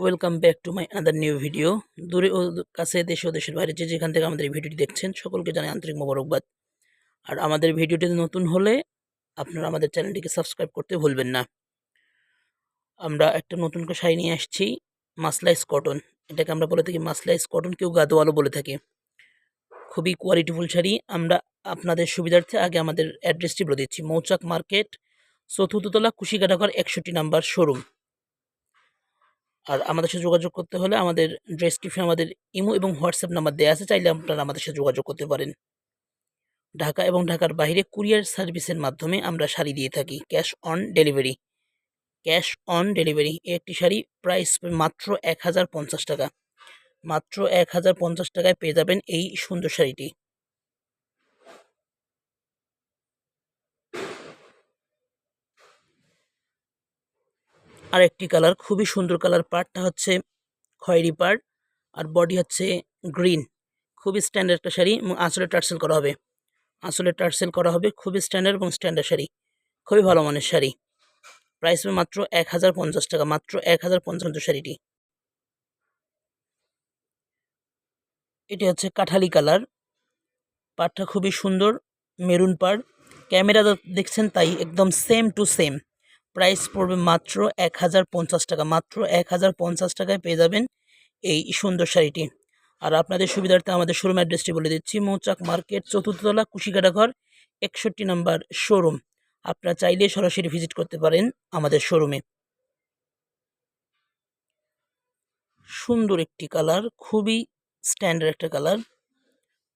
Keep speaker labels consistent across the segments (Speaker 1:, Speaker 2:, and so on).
Speaker 1: Welcome back to my other new video. দূরে ও কাছে, দেশে ও দেশের বাইরে যে যেখান থেকে আমাদের এই ভিডিওটি দেখছেন সকলকে জানাই আন্তরিক মোবারকবাদ। আর আমাদের ভিডিওটি নতুন হলে আপনারা আমাদের চ্যানেলটিকে সাবস্ক্রাইব করতে ভুলবেন না। আমরা একটা নতুন করে শাড়ি নিয়ে আসছি, মাসলাইজ কটন। এটাকে আমরা বলে থাকি মাসলাইজ কটন, কেউ গাদোয়ালও বলে থাকে। খুবই কোয়ালিটিফুল শাড়ি। আমরা আপনাদের সুবিধার্থে আগে আমাদের অ্যাড্রেসটি বলে দিচ্ছি। মৌচাক মার্কেট, চতুর্থ তলা, কুশিকাটাঘর, 61 নাম্বার শোরুম। আর আমাদের সাথে যোগাযোগ করতে হলে আমাদের ডেসক্রিপশনে আমাদের ইমো এবং হোয়াটসঅ্যাপ নাম্বার দেওয়া আছে, চাইলে আপনারা আমাদের সাথে যোগাযোগ করতে পারেন। ঢাকা এবং ঢাকার বাইরে কুরিয়ার সার্ভিসের মাধ্যমে আমরা শাড়ি দিয়ে থাকি, cash on delivery. Cash on delivery. একটি শাড়ি প্রাইস মাত্র 1050 টাকা। মাত্র 1050 টাকায় পেয়ে যাবেন এই সুন্দর শাড়িটি। আর একটি কালার, খুবই সুন্দর কালার। পাড়টা হচ্ছে খয়েরি পাড় আর বডি হচ্ছে গ্রিন। খুবই স্ট্যান্ডার্ড একটা শাড়ি এবং আঁচলে টার্সেল করা হবে। আঁচলে টার্সেল করা হবে। খুবই স্ট্যান্ডার্ড এবং স্ট্যান্ডার্ড শাড়ি, খুবই ভালো মানের শাড়ি। প্রাইস হবে মাত্র 1050 টাকা। মাত্র 1050 শাড়িটি। এটি হচ্ছে কাঠালি কালার। পাড়টা খুবই সুন্দর, মেরুন পাড়। ক্যামেরা দেখছেন তাই একদম সেম টু সেম। প্রাইস পড়বে মাত্র 1050 টাকা। মাত্র 1050 টাকায় পেয়ে যাবেন এই সুন্দর শাড়িটি। আর আপনাদের সুবিধার্থে আমাদের শোরুম অ্যাড্রেসটি বলে দিচ্ছি। মৌচাক মার্কেট, চতুর্থ তলা, কুশিকাটাঘর, 61 নাম্বার শোরুম। আপনারা চাইলে সরাসরি ভিজিট করতে পারেন আমাদের শোরুমে। সুন্দর একটি কালার, খুবই স্ট্যান্ডার্ড একটা কালার।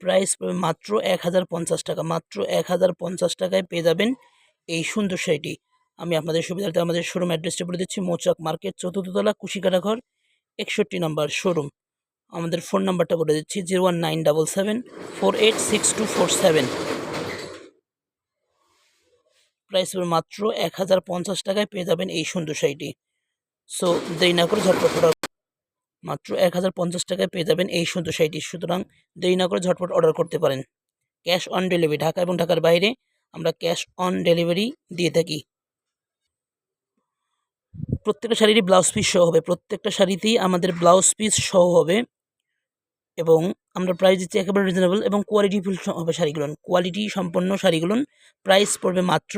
Speaker 1: প্রাইস পাবে মাত্র 1050 টাকা। মাত্র 1050 টাকায় পেয়ে যাবেন এই সুন্দর শাড়িটি। আমি আপনাদের সুবিধার্থে আমাদের শোরুম অ্যাড্রেসটি বলে দিচ্ছি। মৌচাক মার্কেট, চতুর্থ তলা, কুশিকাটাঘর, 61 নাম্বার শোরুম। আমাদের ফোন নাম্বারটা বলে দিচ্ছি, 01977486247। প্রাইস হবে মাত্র 1050 টাকায় পেয়ে যাবেন এই সুন্দর শাড়িটি। সো দেরি না করে ঝটপট অর্ডার। মাত্র 1050 টাকায় পেয়ে যাবেন এই সুন্দর শাড়িটি। সুতরাং দেরি না করে ঝটপট অর্ডার করতে পারেন। Cash on delivery. ঢাকা এবং ঢাকার বাইরে আমরা ক্যাশ অন ডেলিভারি দিয়ে থাকি। প্রত্যেকটা শাড়িরই ব্লাউজ পিস সহ হবে। প্রত্যেকটা শাড়িতেই আমাদের ব্লাউজ পিস সহ হবে এবং আমরা প্রাইস দিচ্ছি একেবারে রিজনেবল এবং কোয়ালিটিফুল হবে শাড়িগুলো। কোয়ালিটি সম্পন্ন শাড়িগুলো। প্রাইস পড়বে মাত্র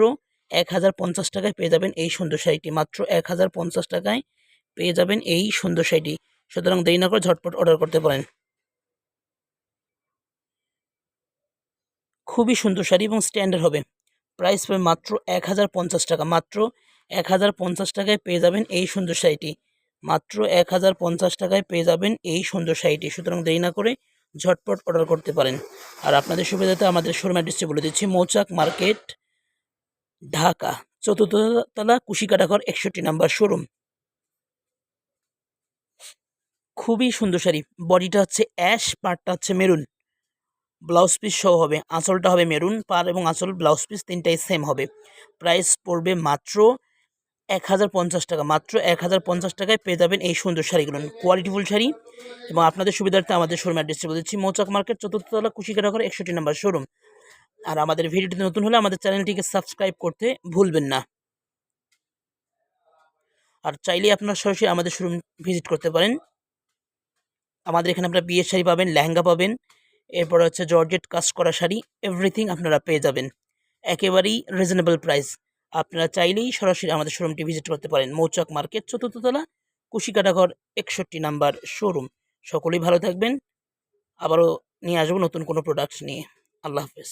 Speaker 1: 1050 টাকায় পেয়ে যাবেন এই সুন্দর শাড়িটি। মাত্র 1050 টাকায় পেয়ে যাবেন এই সুন্দর শাড়িটি। সুতরাং দেরি না করে ঝটপট অর্ডার করতে পারেন। খুবই সুন্দর শাড়ি এবং স্ট্যান্ডার্ড হবে। প্রাইস পড়বে মাত্র 1050 টাকা। মাত্র 1050 টাকায় পেয়ে যাবেন এই সুন্দর শাড়িটি। মাত্র 1050 টাকায় পেয়ে যাবেন এই সুন্দর শাড়িটি। সুতরাং দেরি না করে ঝটপট অর্ডার করতে পারেন। আর আপনাদের সুবিধাতে আমাদের শোরুম অ্যাড্রেসটি বলে দিচ্ছি। মৌচাক মার্কেট, ঢাকা, চতুর্থ তলা, কুশিকাটাঘর, 61 নাম্বার শোরুম। খুবই সুন্দর শাড়ি। বডিটা হচ্ছে অ্যাশ, পাড়টা হচ্ছে মেরুন। ব্লাউজ পিস সহ হবে। আঁচলটা হবে মেরুন। পাড় এবং আঁচল, ব্লাউজ পিস তিনটাই সেম হবে। প্রাইস পড়বে মাত্র 1050 টাকা। মাত্র 1050 টাকায় পেয়ে যাবেন এই সুন্দর শাড়িগুলো। কোয়ালিটিফুল শাড়ি এবং আপনাদের সুবিধার্থে আমাদের শোরুম অ্যাড্রেসটি বলে দিচ্ছি। মৌচাক মার্কেট, চতুর্থ তলা, কুশিকাটাঘর, 61 নাম্বার শোরুম। আর আমাদের ভিডিওটি নতুন হলে আমাদের চ্যানেলটিকে সাবস্ক্রাইব করতে ভুলবেন না। আর চাইলে আপনারা সরাসরি আমাদের শোরুম ভিজিট করতে পারেন। আমাদের এখানে আপনারা বিয়ের শাড়ি পাবেন, লেহেঙ্গা পাবেন, এরপর হচ্ছে জর্জেট কাজ করা শাড়ি, এভরিথিং আপনারা পেয়ে যাবেন একেবারেই রিজনেবল প্রাইস। আপনারা চাইলেই সরাসরি আমাদের শোরুমটি ভিজিট করতে পারেন। মৌচাক মার্কেট, চতুর্থ তলা, কুশিকাটাঘর, 61 নাম্বার শোরুম। সকলেই ভালো থাকবেন। আবারও নিয়ে আসবো নতুন কোনো প্রোডাক্ট নিয়ে। আল্লাহ হাফেজ।